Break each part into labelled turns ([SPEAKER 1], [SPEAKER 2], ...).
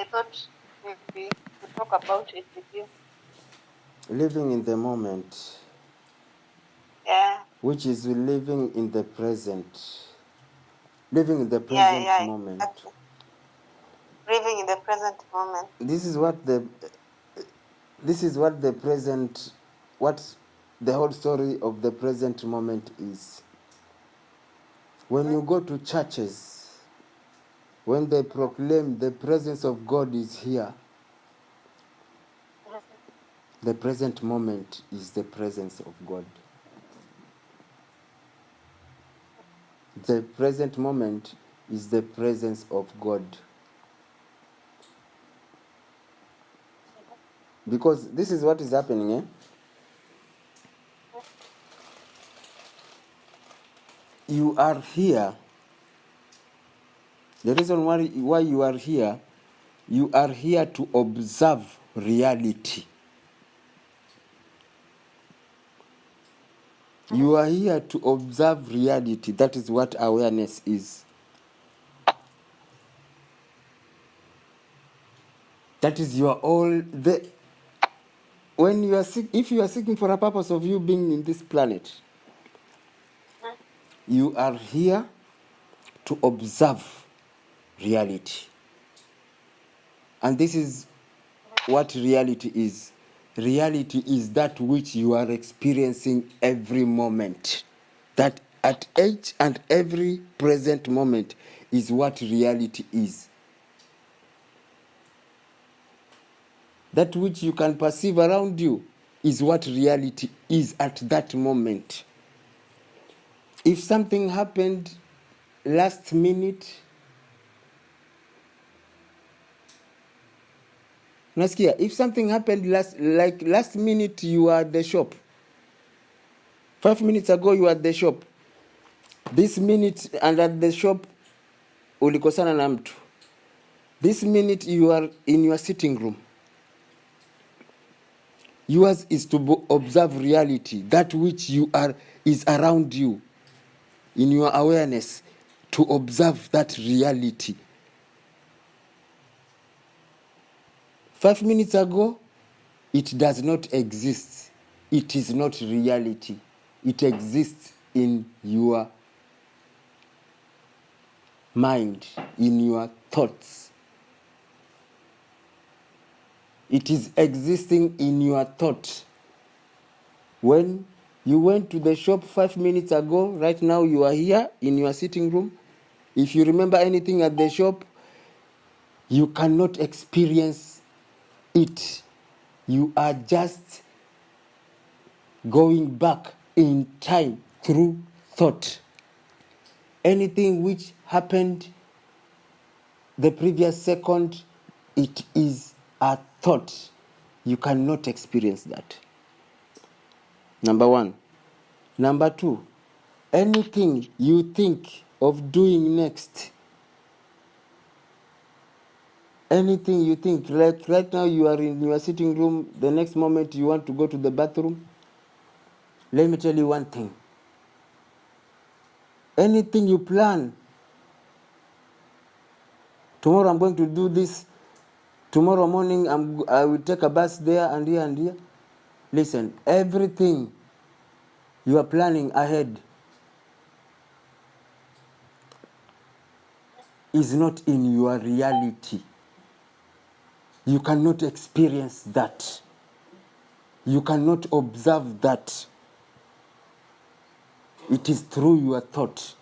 [SPEAKER 1] I thought maybe to talk about it with you.
[SPEAKER 2] Living in the moment.
[SPEAKER 1] Yeah.
[SPEAKER 2] Which is living in the present. Living in the present moment.
[SPEAKER 1] Exactly. Living in the present moment.
[SPEAKER 2] This is what the whole story of the present moment is. When you go to churches, when they proclaim the presence of God is here, the present moment is the presence of God. The present moment is the presence of God. Because this is what is happening, eh? You are here. The reason why you are here to observe reality. You are here to observe reality. That is what awareness is. That is your all the when you are if you are seeking for a purpose of you being in this planet, you are here to observe reality. And this is what reality is. Reality is that which you are experiencing every moment. That at each and every present moment is what reality is. That which you can perceive around you is what reality is at that moment. If something happened last minute, Naskia, if something happened last minute, you are at the shop. 5 minutes ago, you are at the shop. This minute, and at the shop, ulikosana na mtu. This minute, you are in your sitting room. Yours is to observe reality. That which you are is around you. In your awareness, to observe that reality. 5 minutes ago, it does not exist. It is not reality. It exists in your mind, in your thoughts. It is existing in your thought. When you went to the shop 5 minutes ago, right now you are here in your sitting room. If you remember anything at the shop, you cannot experience it. You are just going back in time through thought. Anything which happened the previous second, it is a thought. You cannot experience that. Number one. Number two, anything you think of doing next, anything you think, like right now you are in your sitting room, the next moment you want to go to the bathroom, let me tell you one thing. Anything you plan, tomorrow I'm going to do this, tomorrow morning I will take a bus there and here and here. Listen, everything you are planning ahead is not in your reality. You cannot experience that. You cannot observe that. It is through your thought.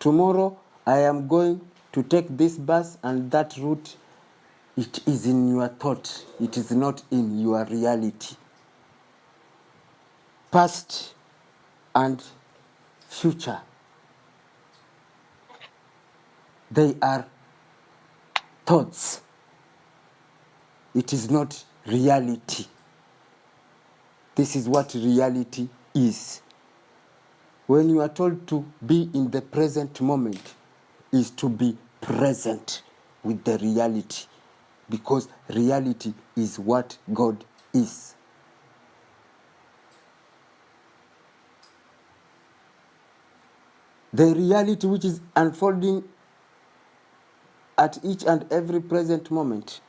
[SPEAKER 2] Tomorrow I am going to take this bus and that route. It is in your thought. It is not in your reality. Past and future, they are thoughts. It is not reality. This is what reality is. When you are told to be in the present moment, is to be present with the reality, because reality is what God is. The reality which is unfolding at each and every present moment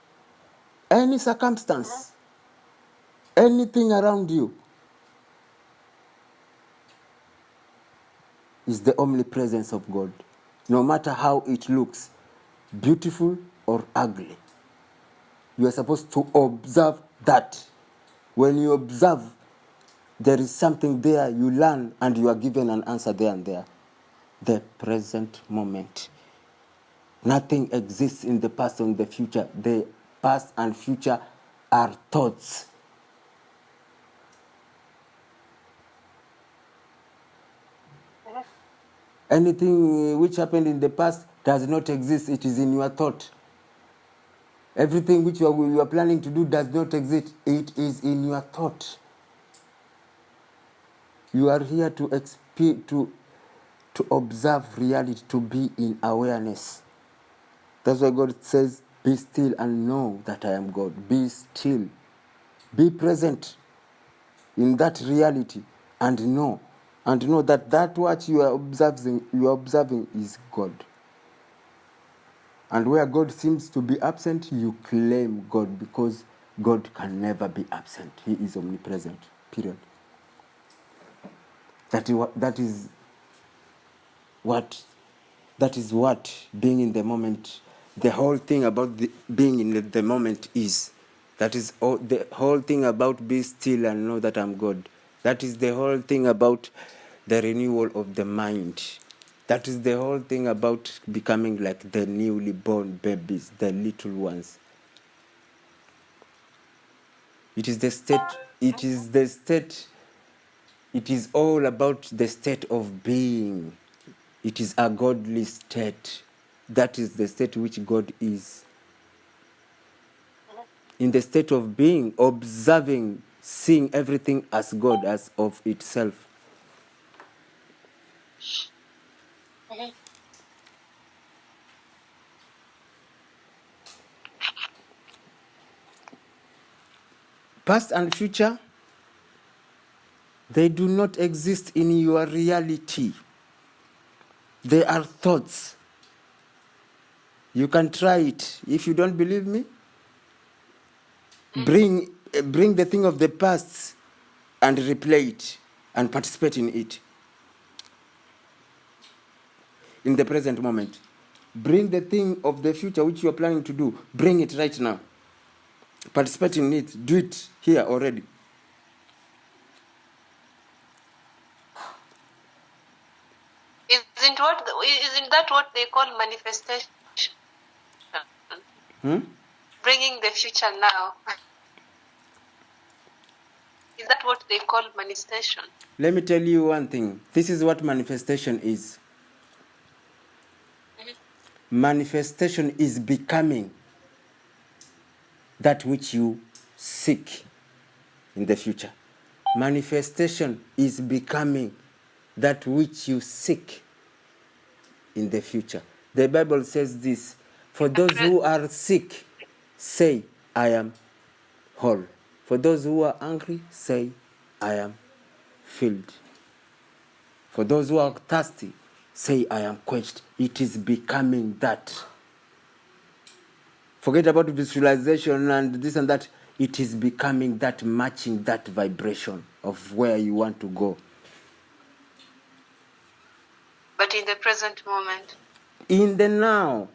[SPEAKER 2] any circumstance, anything around you is the omnipresence of God. No matter how it looks, beautiful or ugly, you are supposed to observe that. When you observe, there is something there, you learn, and you are given an answer there and there. The present moment. Nothing exists in the past or in the future. The past and future are thoughts. Anything which happened in the past does not exist. It is in your thought. Everything which you are planning to do does not exist. It is in your thought. You are here to observe reality, to be in awareness. That's why God says, be still and know that I am God. Be still. Be present in that reality and know that what you are observing is God. And where God seems to be absent, you claim God, because God can never be absent. He is omnipresent. Period. That is what being in the moment, the whole thing about being in the moment is. That is the whole thing about be still and know that I'm God. That is the whole thing about the renewal of the mind. That is the whole thing about becoming like the newly born babies, the little ones. It is all about the state of being. It is a godly state. That is the state which God is. In the state of being, observing, seeing everything as God, as of itself. Past and future, they do not exist in your reality. They are thoughts. You can try it. If you don't believe me, bring the thing of the past and replay it and participate in it. In the present moment. Bring the thing of the future which you are planning to do. Bring it right now. Participate in it. Do it here already.
[SPEAKER 1] Isn't that what they call manifestation? Bringing the future now. Is that what they call manifestation?
[SPEAKER 2] Let me tell you one thing. This is what manifestation is. Manifestation is becoming that which you seek in the future. Manifestation is becoming that which you seek in the future. The Bible says this: for those who are sick, say, I am whole. For those who are hungry, say, I am filled. For those who are thirsty, say, I am quenched. It is becoming that. Forget about visualization and this and that. It is becoming that, matching that vibration of where you want to go.
[SPEAKER 1] But in the present moment.
[SPEAKER 2] In the now.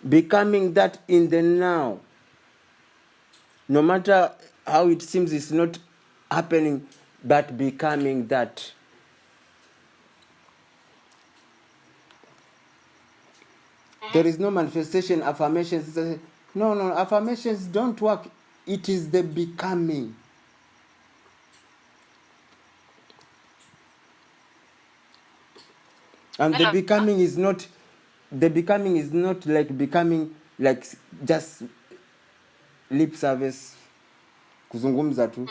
[SPEAKER 2] Becoming that in the now. No matter how it seems it's not happening, but becoming that. There is no manifestation, affirmations. No, affirmations don't work. It is the becoming. And the becoming is not like becoming like just lip service, kuzungumza tu.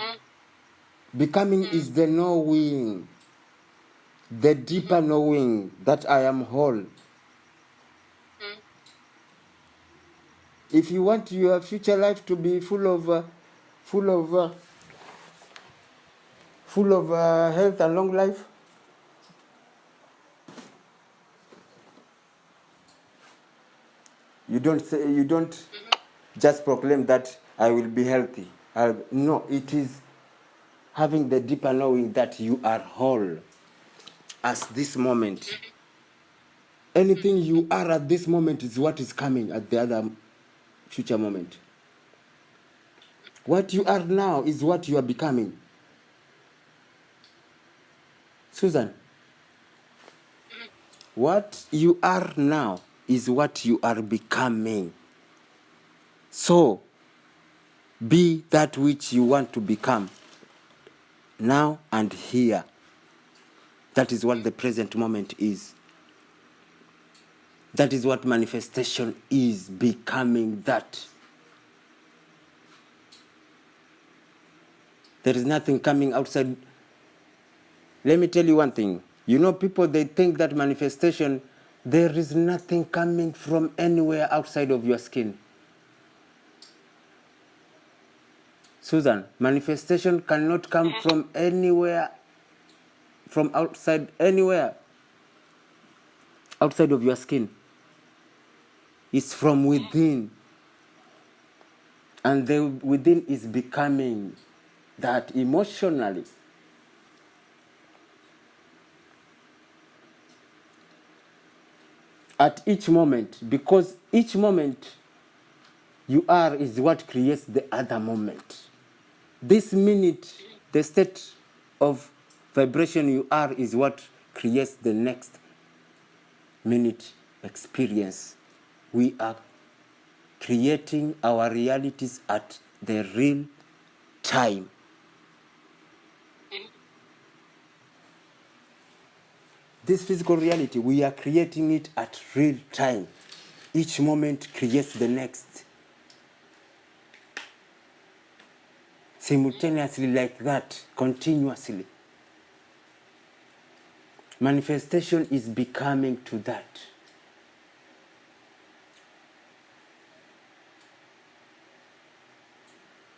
[SPEAKER 2] Becoming is the knowing, the deeper knowing that I am whole. If you want your future life to be full of health and long life, you don't just proclaim that I will be healthy. No, it is having the deeper knowing that you are whole as this moment. Anything you are at this moment is what is coming at the other future moment. What you are now is what you are becoming. Susan, what you are now is what you are becoming. So, be that which you want to become now and here. That is what the present moment is. That is what manifestation is, becoming that. There is nothing coming outside. Let me tell you one thing. You know, people, they think that manifestation, there is nothing coming from anywhere outside of your skin. Susan, manifestation cannot come from anywhere, from outside, anywhere outside of your skin. It's from within. And the within is becoming that emotionally. At each moment, because each moment you are is what creates the other moment. This minute, the state of vibration you are is what creates the next minute experience. We are creating our realities at the real time. This physical reality, we are creating it at real time. Each moment creates the next. Simultaneously, like that, continuously. Manifestation is becoming to that.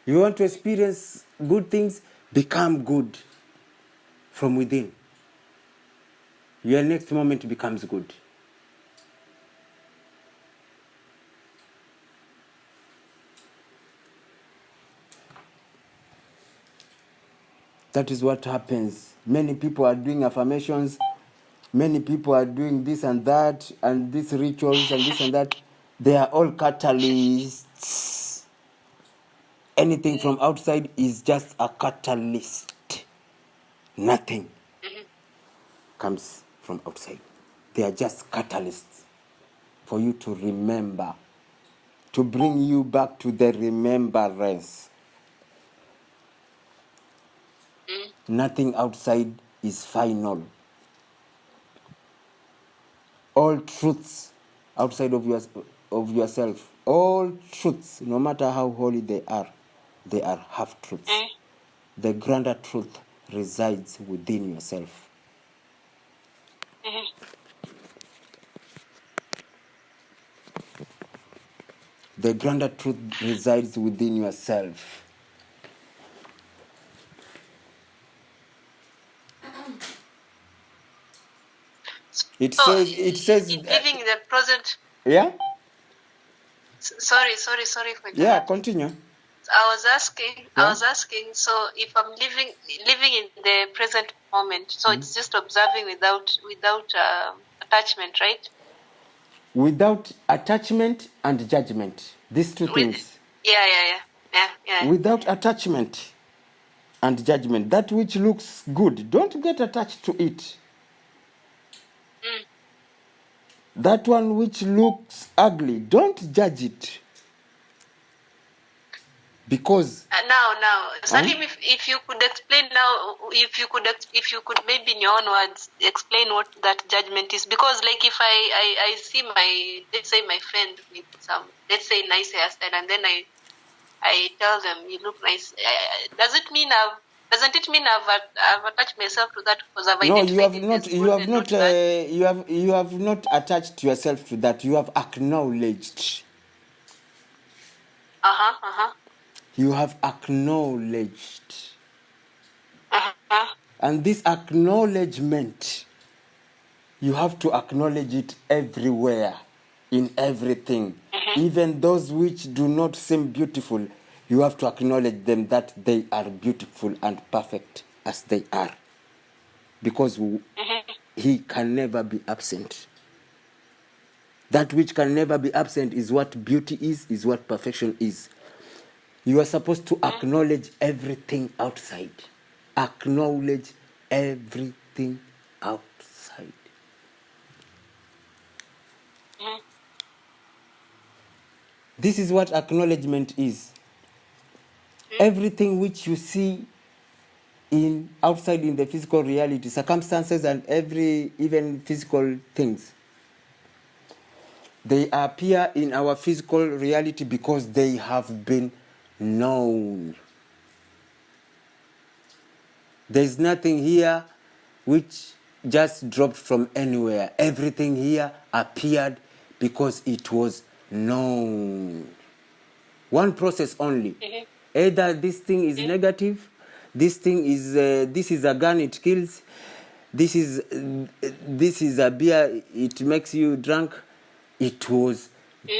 [SPEAKER 2] You want to experience good things? Become good from within. Your next moment becomes good. That is what happens. Many people are doing affirmations. Many people are doing this and that, and these rituals and this and that. They are all catalysts. Anything from outside is just a catalyst. Nothing comes from outside. They are just catalysts for you to remember, to bring you back to the remembrance. Nothing outside is final. All truths outside of yourself, all truths, no matter how holy they are half truths. The grander truth resides within yourself. The grander truth resides within yourself. It says
[SPEAKER 1] living in the present.
[SPEAKER 2] Yeah?
[SPEAKER 1] Sorry for that.
[SPEAKER 2] Yeah, continue.
[SPEAKER 1] I was asking, so if I'm living in the present moment, so it's just observing without attachment, right?
[SPEAKER 2] Without attachment and judgment. These two things.
[SPEAKER 1] Yeah.
[SPEAKER 2] Without attachment and judgment. That which looks good, don't get attached to it. That one which looks ugly, don't judge it. Because
[SPEAKER 1] now, Salim, if you could explain now, if you could maybe in your own words explain what that judgment is, because like if I see let's say my friend with some, let's say, nice hairstyle, and then I tell them you look nice, doesn't it mean I've attached myself to that because I've
[SPEAKER 2] no,
[SPEAKER 1] identified
[SPEAKER 2] you have not attached yourself to that. You have acknowledged. You have acknowledged. And this acknowledgement, you have to acknowledge it everywhere, in everything. Even those which do not seem beautiful, you have to acknowledge them that they are beautiful and perfect as they are. Because he can never be absent. That which can never be absent is what beauty is what perfection is. You are supposed to acknowledge everything outside. Acknowledge everything outside. This is what acknowledgement is. Everything which you see in outside in the physical reality, circumstances and even physical things, they appear in our physical reality because they have been known. There's nothing here which just dropped from anywhere. Everything here appeared because it was known. One process only. Either this thing is negative, this is a gun, it kills, this is a beer, it makes you drunk. It was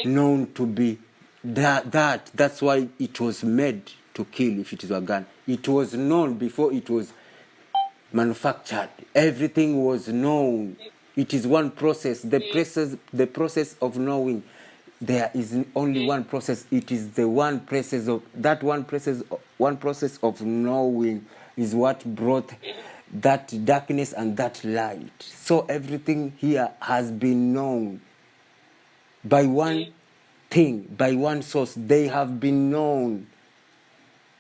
[SPEAKER 2] known to be that. That's why it was made to kill. If it is a gun, it was known before it was manufactured. Everything was known. It is one process. The process of knowing. There is only one process. It is the one process of that one process of knowing is what brought that darkness and that light. So everything here has been known by one thing, by one source. They have been known.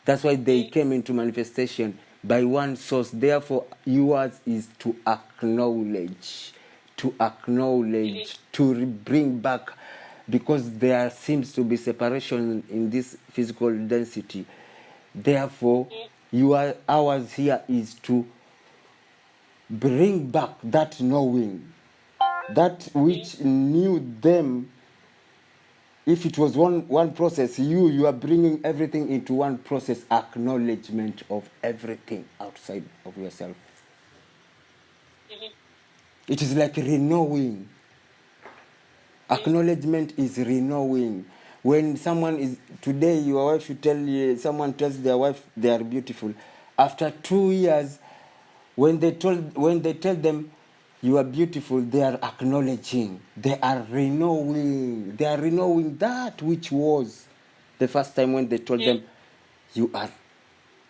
[SPEAKER 2] That's why they came into manifestation by one source. Therefore, yours is to acknowledge, to bring back, because there seems to be separation in this physical density. Therefore, ours here is to bring back that knowing, that which knew them. If it was one process, you are bringing everything into one process, acknowledgement of everything outside of yourself. It is like renewing. Acknowledgement is renewing. When someone is, today your wife should tell you, someone tells their wife they are beautiful. After 2 years, when they tell them you are beautiful, they are acknowledging. They are renewing. They are renewing that which was the first time when they told them,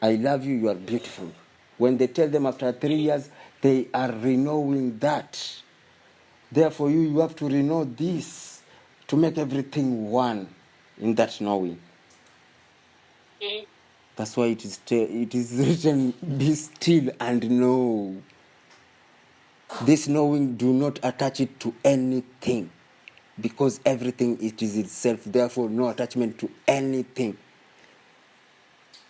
[SPEAKER 2] I love you, you are beautiful. When they tell them after 3 years, they are renewing that. Therefore, you have to renew this to make everything one in that knowing. That's why it is written, be still and know. This knowing, do not attach it to anything, because everything it is itself. Therefore, no attachment to anything.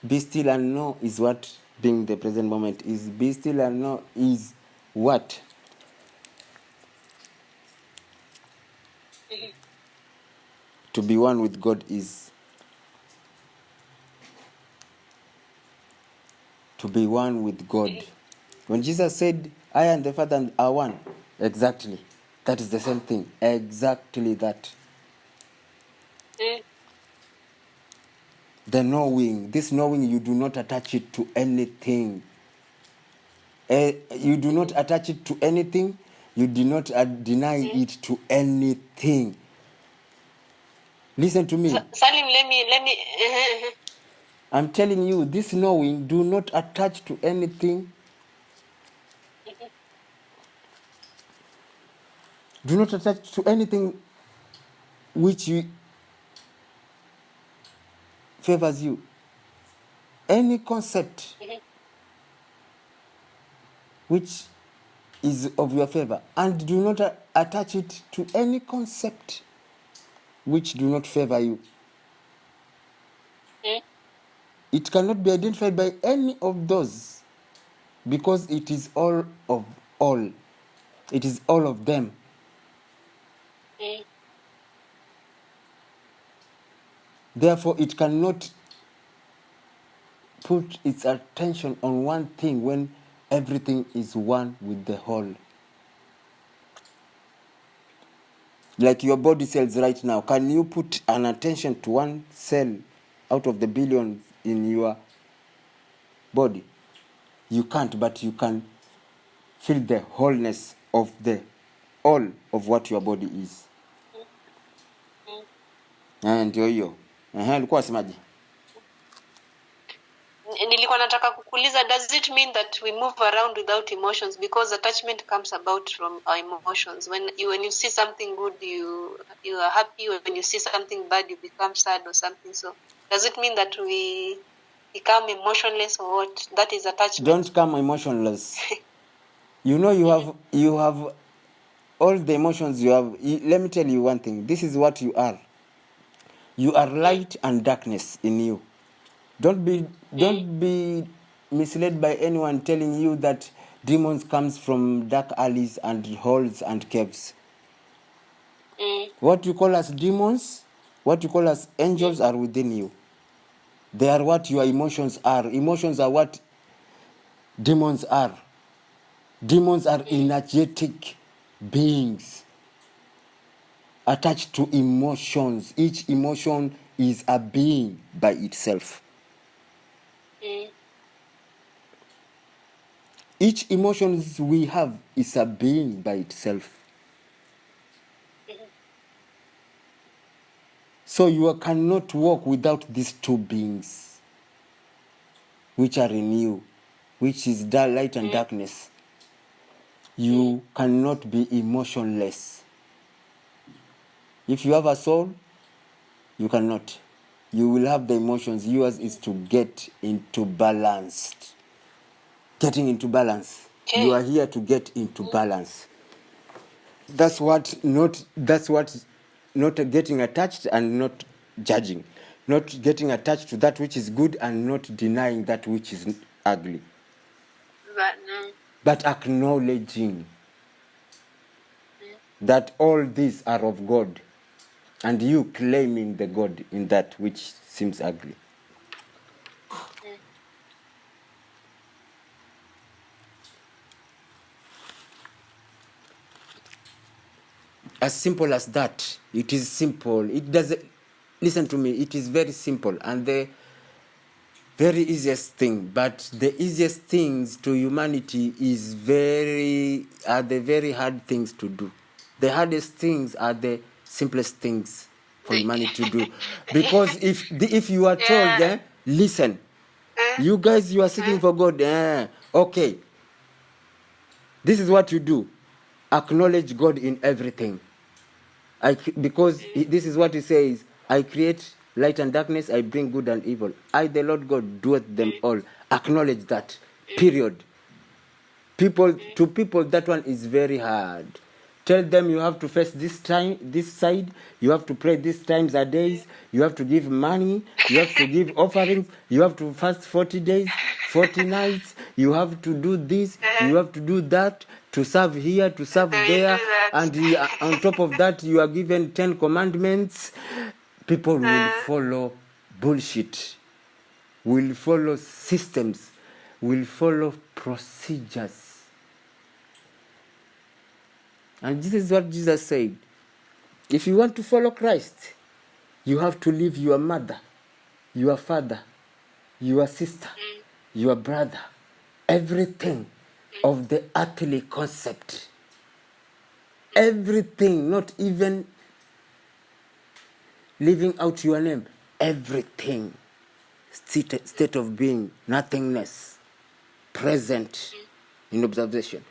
[SPEAKER 2] Be still and know is what being the present moment is. Be still and know is what? To be one with God is. To be one with God. When Jesus said, I and the Father are one, exactly. That is the same thing. Exactly that. The knowing, this knowing, you do not attach it to anything. You do not attach it to anything. You do not deny it to anything. Listen to me.
[SPEAKER 1] Salim, let me.
[SPEAKER 2] I'm telling you, this knowing, do not attach to anything. Do not attach to anything which favors you. Any concept which is of your favor, and do not attach it to any concept which do not favor you. It cannot be identified by any of those, because it is all of all. It is all of them. Therefore, it cannot put its attention on one thing when everything is one with the whole. Like your body cells right now. Can you put an attention to one cell out of the billions in your body? You can't, but you can feel the wholeness of the all of what your body is. Ndio hiyo. Ulikuwa wasemaje?
[SPEAKER 1] Nilikuwa nataka kukuuliza, does it mean that we move around without emotions, because attachment comes about from our emotions? When you see something good, you are happy. When you see something bad, you become sad or something. So does it mean that we become emotionless or what? That is attachment.
[SPEAKER 2] Don't come emotionless. You know, you have all the emotions you have. Let me tell you one thing. This is what you are. You are light and darkness in you. Don't be misled by anyone telling you that demons comes from dark alleys and holes and caves. What you call as demons, what you call as angels are within you. They are what your emotions are. Emotions are what demons are. Demons are energetic beings attached to emotions. Each emotion is a being by itself. Each emotion we have is a being by itself. So you cannot walk without these two beings, which are in you, which is light and darkness. You cannot be emotionless. If you have a soul, you cannot. You will have the emotions. Yours is to get into balance. Getting into balance.
[SPEAKER 1] Okay.
[SPEAKER 2] You are here to get into balance. That's what not getting attached and not judging. Not getting attached to that which is good and not denying that which is ugly. But acknowledging that all these are of God, and you claiming the God in that which seems ugly. As simple as that. It is simple. It doesn't. Listen to me. It is very simple and the very easiest thing. But the easiest things to humanity are the very hard things to do. The hardest things are the simplest things for humanity to do. Because if you are told, listen, you guys, you are seeking for God. Okay. This is what you do. Acknowledge God in everything. Because this is what he says, I create light and darkness, I bring good and evil. I, the Lord God, doeth them all. Acknowledge that. Period. To people, that one is very hard. Tell them you have to face this side, you have to pray these times a day, you have to give money, you have to give offerings, you have to fast 40 days, 40 nights, you have to do this, you have to do that, to serve here, to serve there, and on top of that you are given 10 commandments. People will follow bullshit, will follow systems, will follow procedures. And this is what Jesus said. If you want to follow Christ, you have to leave your mother, your father, your sister, your brother, everything of the earthly concept. Everything, not even leaving out your name. Everything. State of being, nothingness, present in observation.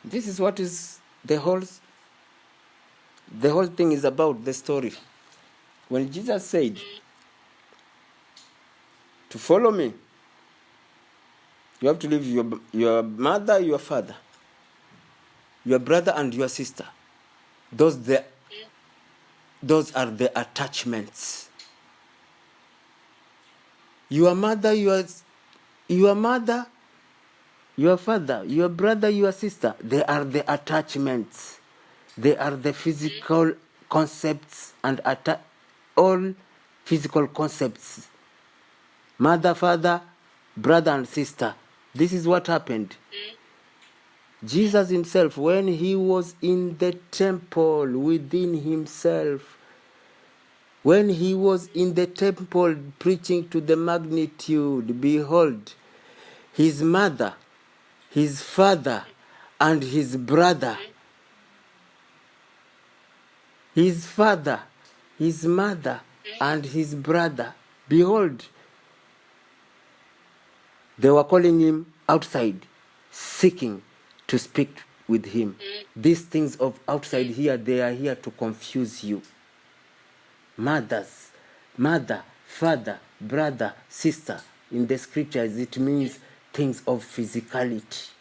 [SPEAKER 2] This is what is the whole thing is about, the story. When Jesus said, to follow me, you have to leave your mother, your father, your brother, and your sister. Those are the attachments. Your mother, your father, your brother, your sister, they are the attachments. They are the physical concepts and all physical concepts. Mother, father, brother, and sister. This is what happened. Jesus himself, when he was in the temple within himself, when he was in the temple preaching to the magnitude, behold, his mother, his father, and his brother, his father, his mother, and his brother, behold, they were calling him outside, seeking to speak with him. These things of outside here, they are here to confuse you. Mother, father, brother, sister. In the scriptures, it means things of physicality.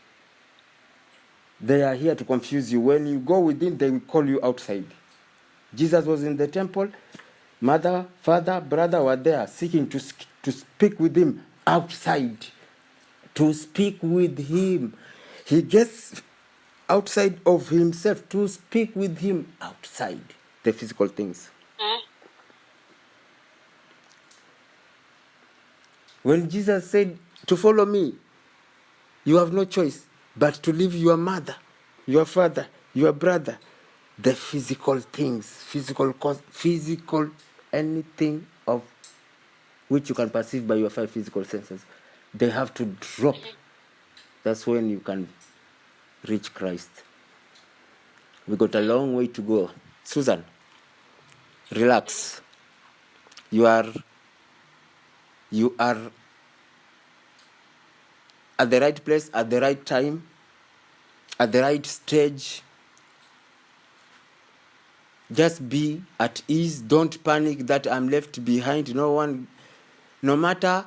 [SPEAKER 2] They are here to confuse you. When you go within, they will call you outside. Jesus was in the temple. Mother, father, brother were there seeking to speak with him outside. To speak with him. He gets outside of himself to speak with him outside the physical things. When Jesus said to follow me, you have no choice but to leave your mother, your father, your brother, the physical things, physical anything of which you can perceive by your 5 physical senses. They have to drop. That's when you can reach Christ. We got a long way to go. Susan, relax. You are at the right place, at the right time, at the right stage. Just be at ease. Don't panic that I'm left behind. No matter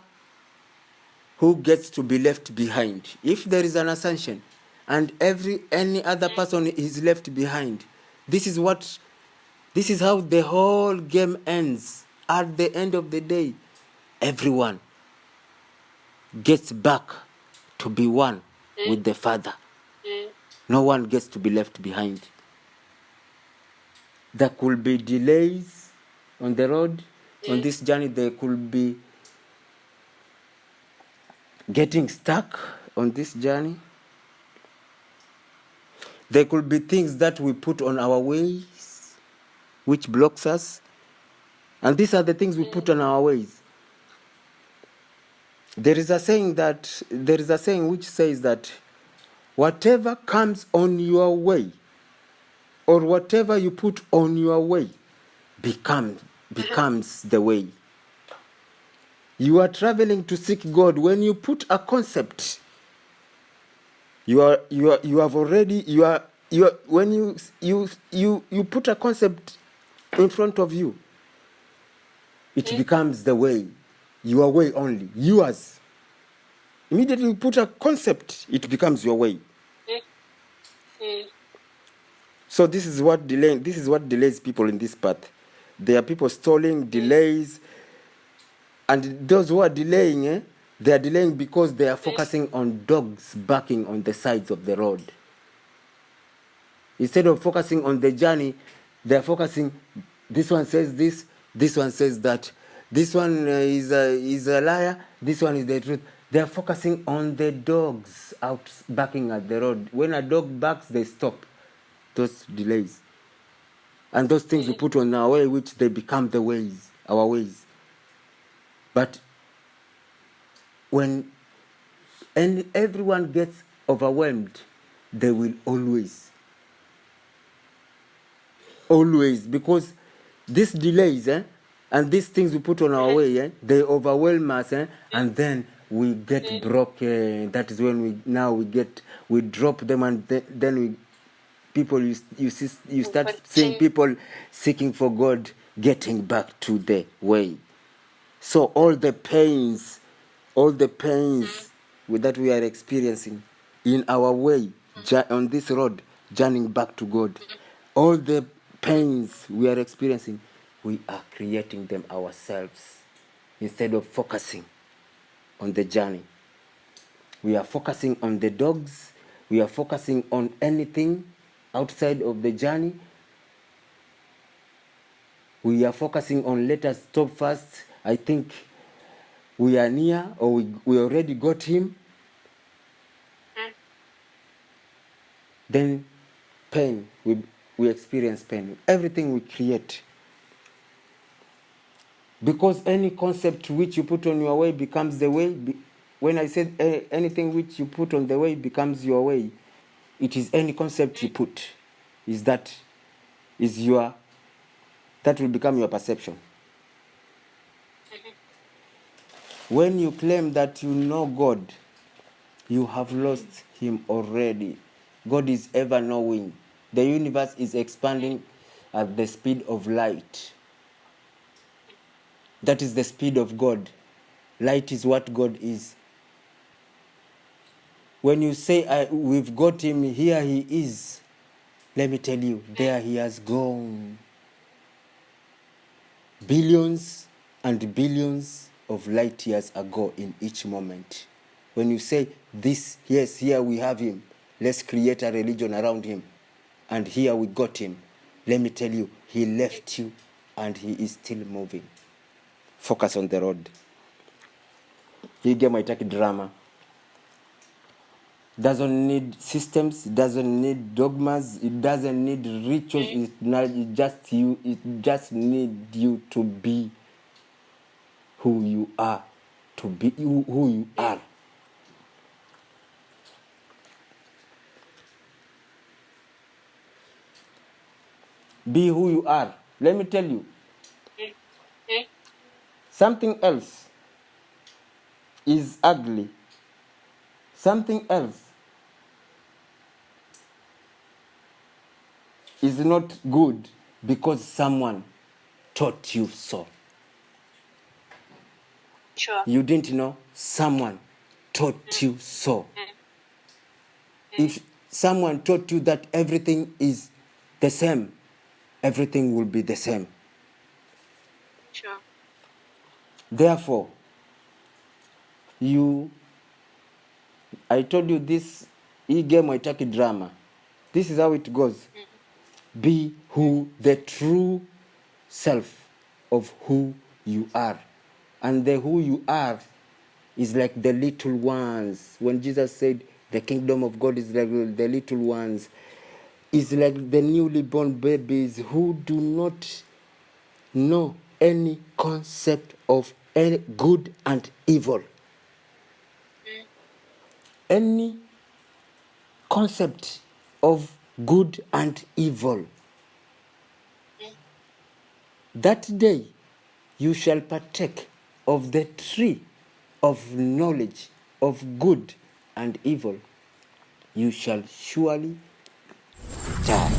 [SPEAKER 2] who gets to be left behind. If there is an ascension and any other person is left behind, this is how the whole game ends. At the end of the day, everyone gets back to be one with the Father. No one gets to be left behind. There could be delays on the road. On this journey, there could be getting stuck on this journey. There could be things that we put on our ways which blocks us. And these are the things we put on our ways. There is a saying which says that whatever comes on your way or whatever you put on your way becomes the way. You are traveling to seek God. When you put a concept, when you put a concept in front of you, it becomes the way. Your way only. Yours. Immediately you put a concept, it becomes your way. So this is what delays people in this path. There are people stalling, delays, and those who are delaying, they are delaying because they are focusing on dogs barking on the sides of the road. Instead of focusing on the journey, they are focusing, this one says this one says that, this one is a liar, this one is the truth. They are focusing on the dogs out barking at the road. When a dog barks, they stop. Those delays. And those things we put on our way, which they become the ways, our ways. But when everyone gets overwhelmed, they will always, because these delays and these things we put on our way, they overwhelm us, and then we get broken. That is when we drop them, and then you start seeing people seeking for God, getting back to the way. So all the pains that we are experiencing in our way on this road, journeying back to God, all the pains we are experiencing, we are creating them ourselves instead of focusing on the journey. We are focusing on the dogs. We are focusing on anything outside of the journey. We are focusing on, let us stop first. I think we are near, or we already got him. then pain, we experience pain. Everything we create. Because any concept which you put on your way becomes the way. When I said anything which you put on the way becomes your way, it is any concept you put. That will become your perception. When you claim that you know God, you have lost him already. God is ever knowing. The universe is expanding at the speed of light. That is the speed of God. Light is what God is. When you say, we've got him, here he is, let me tell you, there he has gone. Billions and billions of light years ago in each moment. When you say, this, yes, here we have him, let's create a religion around him, and here we got him, let me tell you, he left you and he is still moving. Focus on the road. Hii game haitaki drama. Doesn't need systems, it doesn't need dogmas, it doesn't need rituals, it just need you to be who you are, to be who you are. Be who you are. Let me tell you, something else is ugly. Something else is not good because someone taught you so.
[SPEAKER 1] Sure.
[SPEAKER 2] You didn't know, someone taught you so. If someone taught you that everything is the same, everything will be the same.
[SPEAKER 1] Sure.
[SPEAKER 2] Therefore, I told you this game haitaki drama. This is how it goes. Be the true self of who you are. And the who you are is like the little ones. When Jesus said the kingdom of God is like the little ones, is like the newly born babies who do not know any concept of any good and evil. Any concept of good and evil. That day you shall partake of the tree of knowledge of good and evil. You shall surely die.